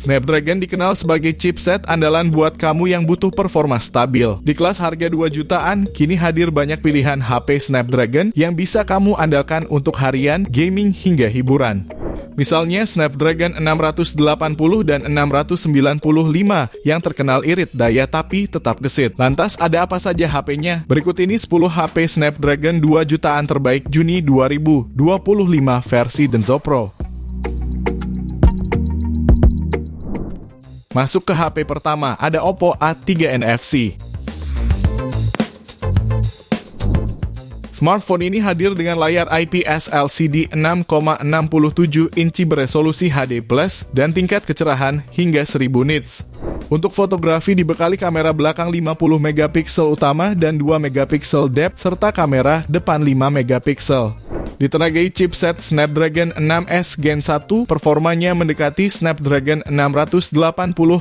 Snapdragon dikenal sebagai chipset andalan buat kamu yang butuh performa stabil. Di kelas harga 2 jutaan, kini hadir banyak pilihan HP Snapdragon yang bisa kamu andalkan untuk harian, gaming, hingga hiburan. Misalnya Snapdragon 680 dan 695 yang terkenal irit daya tapi tetap gesit. Lantas ada apa saja HP-nya? Berikut ini 10 HP Snapdragon 2 jutaan terbaik Juni 2025 versi Denso Pro. Masuk ke HP pertama, ada Oppo A3 NFC. Smartphone ini hadir dengan layar IPS LCD 6,67 inci beresolusi HD+, dan tingkat kecerahan hingga 1000 nits. Untuk fotografi dibekali kamera belakang 50 megapiksel utama dan 2 megapiksel depth serta kamera depan 5 megapiksel. Ditenagai chipset Snapdragon 6S Gen 1, performanya mendekati Snapdragon 680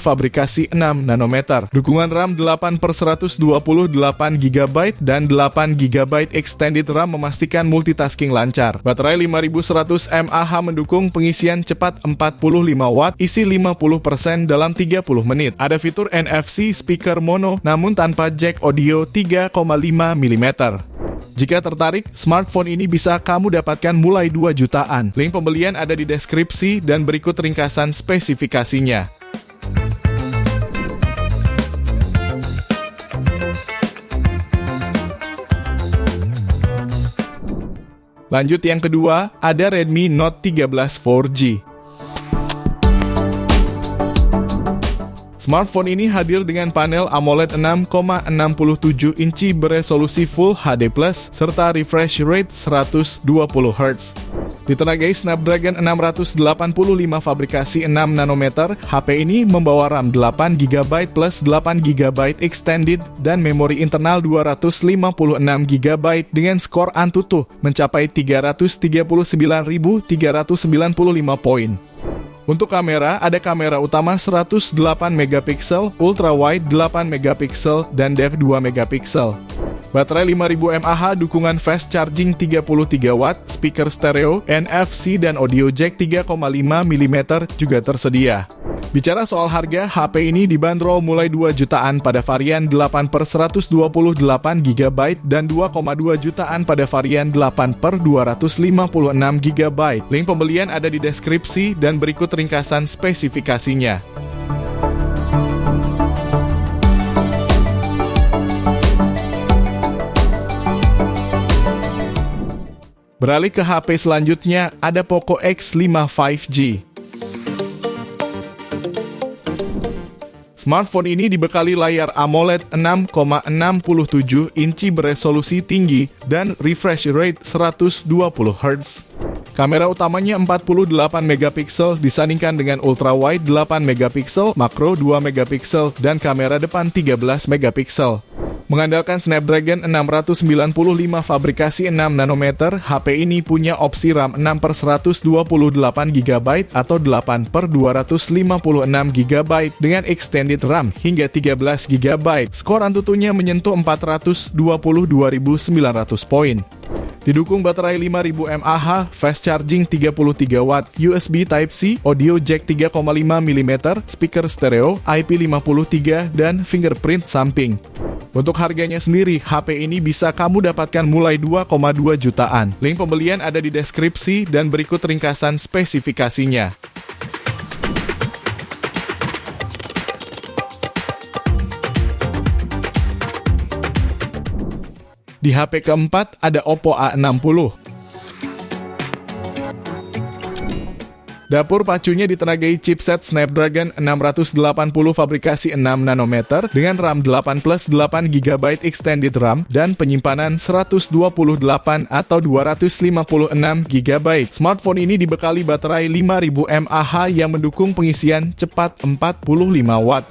fabrikasi 6 nanometer. Dukungan RAM 8/128 GB dan 8 GB extended RAM memastikan multitasking lancar. Baterai 5100 mAh mendukung pengisian cepat 45 watt, isi 50% dalam 30 menit. Ada fitur NFC speaker mono namun tanpa jack audio 3,5 mm. Jika tertarik, smartphone ini bisa kamu dapatkan mulai 2 jutaan. Link pembelian ada di deskripsi dan berikut ringkasan spesifikasinya. Lanjut yang kedua, ada Redmi Note 13 4G. Smartphone ini hadir dengan panel AMOLED 6,67 inci beresolusi Full HD+, serta refresh rate 120 Hz. Ditenagai Snapdragon 685 fabrikasi 6 nanometer, HP ini membawa RAM 8 GB plus 8 GB extended dan memori internal 256 GB dengan skor Antutu mencapai 339.395 poin. Untuk kamera, ada kamera utama 108 megapiksel, ultrawide 8 megapiksel, dan depth 2 megapiksel. Baterai 5000 mAh, dukungan fast charging 33 watt, speaker stereo, NFC, dan audio jack 3,5 mm juga tersedia. Bicara soal harga, HP ini dibanderol mulai 2 jutaan pada varian 8/128 GB dan 2,2 jutaan pada varian 8/256 GB. Link pembelian ada di deskripsi dan berikut ringkasan spesifikasinya. Beralih ke HP selanjutnya, ada Poco X5 5G. Smartphone ini dibekali layar AMOLED 6,67 inci beresolusi tinggi dan refresh rate 120 Hz. Kamera utamanya 48 megapiksel disandingkan dengan ultrawide 8 megapiksel, makro 2 megapiksel, dan kamera depan 13 megapiksel. Mengandalkan Snapdragon 695 fabrikasi 6 nanometer, HP ini punya opsi RAM 6/128 GB atau 8/256 GB dengan extended RAM hingga 13 GB. Skor Antutunya menyentuh 422.900 poin. Didukung baterai 5000 mAh, fast charging 33 watt, USB Type-C, audio jack 3,5 mm, speaker stereo, IP53, dan fingerprint samping. Untuk harganya sendiri, HP ini bisa kamu dapatkan mulai 2,2 jutaan. Link pembelian ada di deskripsi dan berikut ringkasan spesifikasinya. Di HP keempat ada Oppo A60. Dapur pacunya ditenagai chipset Snapdragon 680 fabrikasi 6 nanometer dengan RAM 8/8 GB extended RAM dan penyimpanan 128 atau 256 GB. Smartphone ini dibekali baterai 5000 mAh yang mendukung pengisian cepat 45 watt.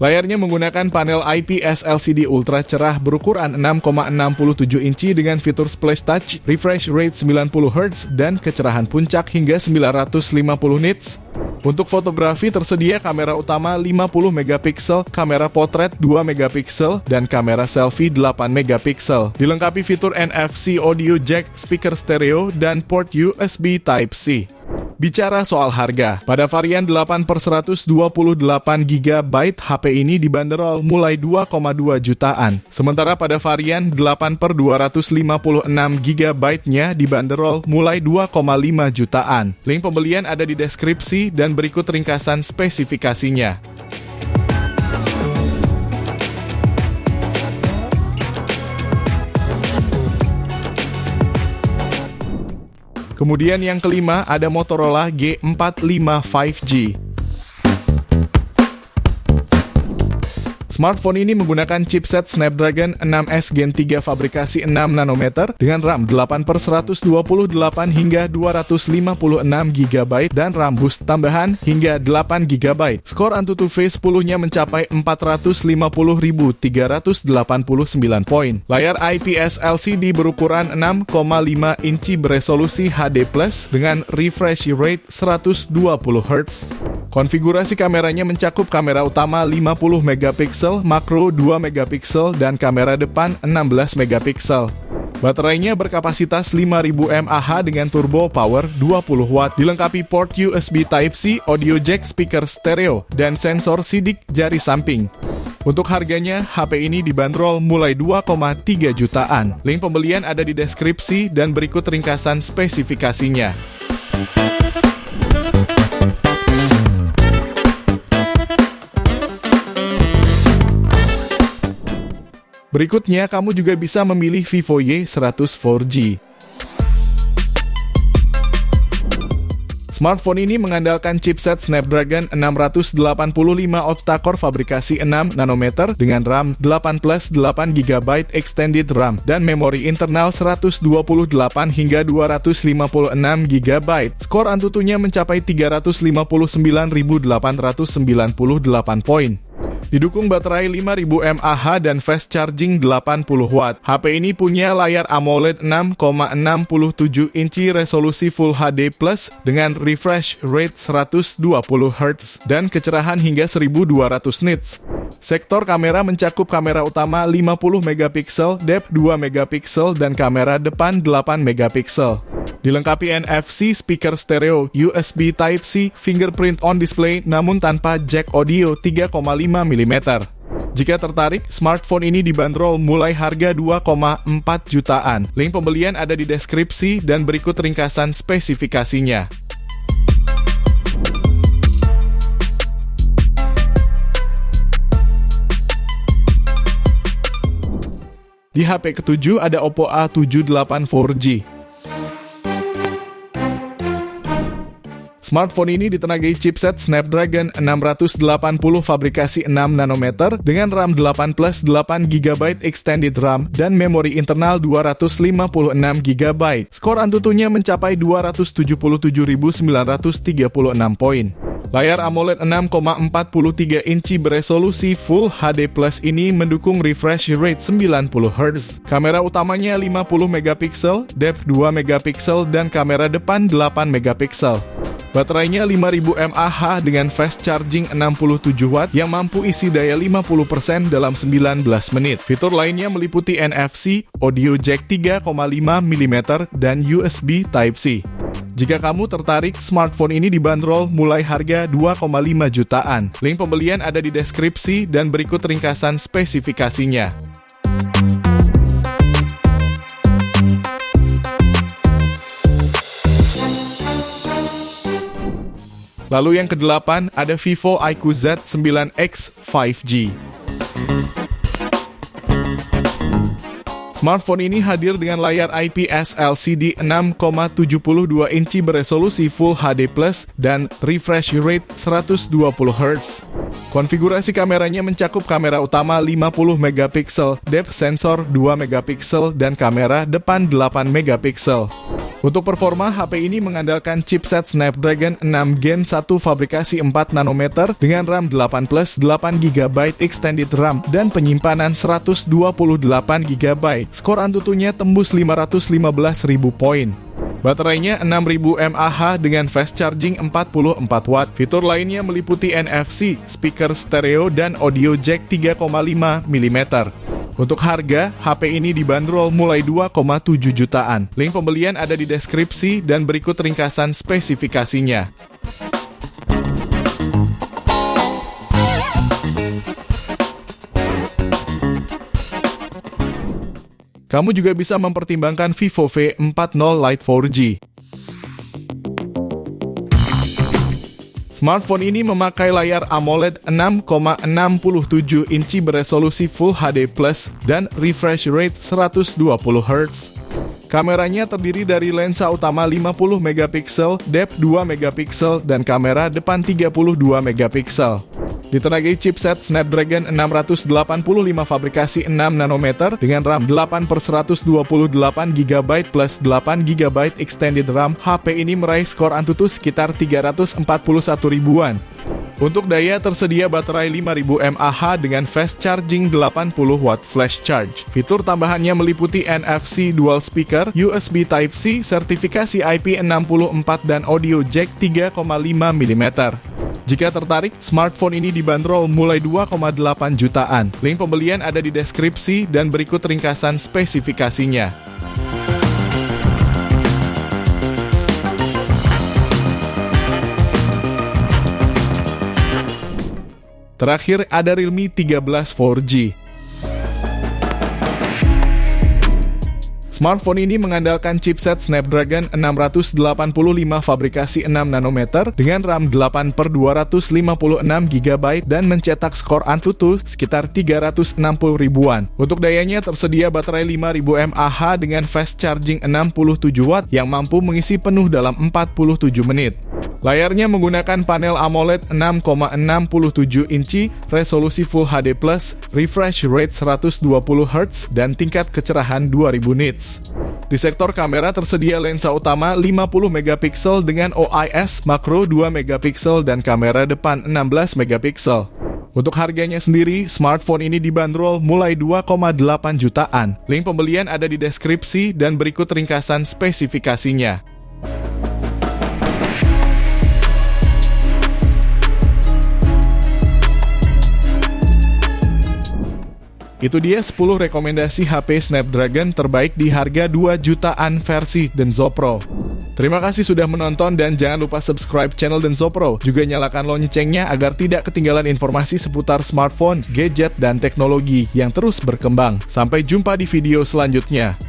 Layarnya menggunakan panel IPS LCD ultra cerah berukuran 6,67 inci dengan fitur Splash Touch, refresh rate 90 Hz, dan kecerahan puncak hingga 950 nits. Untuk fotografi tersedia kamera utama 50 megapiksel, kamera potret 2 megapiksel, dan kamera selfie 8 megapiksel. Dilengkapi fitur NFC audio jack, speaker stereo, dan port USB Type-C. Bicara soal harga, pada varian 8/128 GB HP ini dibanderol mulai 2,2 jutaan. Sementara pada varian 8/256 GB-nya dibanderol mulai 2,5 jutaan. Link pembelian ada di deskripsi dan berikut ringkasan spesifikasinya. Kemudian yang kelima ada Motorola G45 5G. Smartphone ini menggunakan chipset Snapdragon 6S Gen 3 fabrikasi 6 nanometer dengan RAM 8/128 hingga 256 GB dan RAM boost tambahan hingga 8 GB. Skor Antutu V10-nya mencapai 450.389 poin. Layar IPS LCD berukuran 6,5 inci beresolusi HD+ dengan refresh rate 120 Hz. Konfigurasi kameranya mencakup kamera utama 50 megapiksel, makro 2 megapiksel, dan kamera depan 16 megapiksel. Baterainya berkapasitas 5000 mAh dengan turbo power 20 watt, dilengkapi port USB Type-C, audio jack, speaker stereo, dan sensor sidik jari samping. Untuk harganya, HP ini dibanderol mulai 2,3 jutaan. Link pembelian ada di deskripsi dan berikut ringkasan spesifikasinya. Berikutnya, kamu juga bisa memilih Vivo Y100 4G. Smartphone ini mengandalkan chipset Snapdragon 685 octa-core fabrikasi 6 nanometer dengan RAM 8+8 GB extended RAM dan memori internal 128 hingga 256 GB. Skor Antutunya mencapai 359.898 poin. Didukung baterai 5000 mAh dan fast charging 80 watt. HP ini punya layar AMOLED 6,67 inci resolusi Full HD+ dengan refresh rate 120 Hz dan kecerahan hingga 1200 nits. Sektor kamera mencakup kamera utama 50 megapiksel, depth 2 megapiksel, dan kamera depan 8 megapiksel. Dilengkapi NFC, speaker stereo, USB Type-C, fingerprint on display namun tanpa jack audio 3,5 mm. Jika tertarik, smartphone ini dibanderol mulai harga 2,4 jutaan. Link pembelian ada di deskripsi dan berikut ringkasan spesifikasinya. Di HP ketujuh ada Oppo A78 4G. Smartphone ini ditenagai chipset Snapdragon 680 fabrikasi 6 nanometer dengan RAM 8+8 GB extended RAM dan memori internal 256 GB. Skor Antutunya mencapai 277.936 poin. Layar AMOLED 6,43 inci beresolusi Full HD+ ini mendukung refresh rate 90 Hz. Kamera utamanya 50 megapiksel, depth 2 megapiksel, dan kamera depan 8 megapiksel. Baterainya 5000 mAh dengan fast charging 67 watt yang mampu isi daya 50% dalam 19 menit. Fitur lainnya meliputi NFC, audio jack 3,5 mm, dan USB Type-C. Jika kamu tertarik, smartphone ini dibanderol mulai harga 2,5 jutaan. Link pembelian ada di deskripsi dan berikut ringkasan spesifikasinya. Lalu yang kedelapan ada Vivo IQ Z9X 5G. Smartphone ini hadir dengan layar IPS LCD 6,72 inci beresolusi Full HD+ dan refresh rate 120 Hz. Konfigurasi kameranya mencakup kamera utama 50 megapiksel, depth sensor 2 megapiksel, dan kamera depan 8 megapiksel. Untuk performa, HP ini mengandalkan chipset Snapdragon 6 Gen 1 fabrikasi 4 nanometer dengan RAM 8+8 GB extended RAM dan penyimpanan 128 GB. Skor Antutunya tembus 515.000 poin. Baterainya 6000 mAh dengan fast charging 44 watt. Fitur lainnya meliputi NFC, speaker stereo, dan audio jack 3,5 mm. Untuk harga, HP ini dibanderol mulai 2,7 jutaan. Link pembelian ada di deskripsi dan berikut ringkasan spesifikasinya. Kamu juga bisa mempertimbangkan Vivo V40 Lite 4G. Smartphone ini memakai layar AMOLED 6,67 inci beresolusi Full HD+, dan refresh rate 120 Hz. Kameranya terdiri dari lensa utama 50 megapiksel, depth 2 megapiksel, dan kamera depan 32 megapiksel. Ditenagai chipset Snapdragon 685 fabrikasi 6 nanometer dengan RAM 8/128 GB plus 8 GB extended RAM, HP ini meraih skor Antutu sekitar 341 ribuan. Untuk daya tersedia baterai 5000 mAh dengan fast charging 80 watt flash charge. Fitur tambahannya meliputi NFC dual speaker, USB Type-C, sertifikasi IP64 dan audio jack 3,5 mm. Jika tertarik, smartphone ini dibanderol mulai 2,8 jutaan. Link pembelian ada di deskripsi dan berikut ringkasan spesifikasinya. Terakhir ada Realme 13 4G. Smartphone ini mengandalkan chipset Snapdragon 685 fabrikasi 6 nanometer dengan RAM 8/256 GB dan mencetak skor Antutu sekitar 360 ribuan. Untuk dayanya tersedia baterai 5000 mAh dengan fast charging 67 watt yang mampu mengisi penuh dalam 47 menit. Layarnya menggunakan panel AMOLED 6,67 inci, resolusi Full HD+, refresh rate 120 Hz, dan tingkat kecerahan 2000 nits. Di sektor kamera tersedia lensa utama 50 megapiksel dengan OIS, makro 2 megapiksel, dan kamera depan 16 megapiksel. Untuk harganya sendiri, smartphone ini dibanderol mulai 2,8 jutaan. Link pembelian ada di deskripsi dan berikut ringkasan spesifikasinya. Itu dia 10 rekomendasi HP Snapdragon terbaik di harga 2 jutaan versi Denso Pro. Terima kasih sudah menonton dan jangan lupa subscribe channel Denso Pro. Juga nyalakan loncengnya agar tidak ketinggalan informasi seputar smartphone, gadget, dan teknologi yang terus berkembang. Sampai jumpa di video selanjutnya.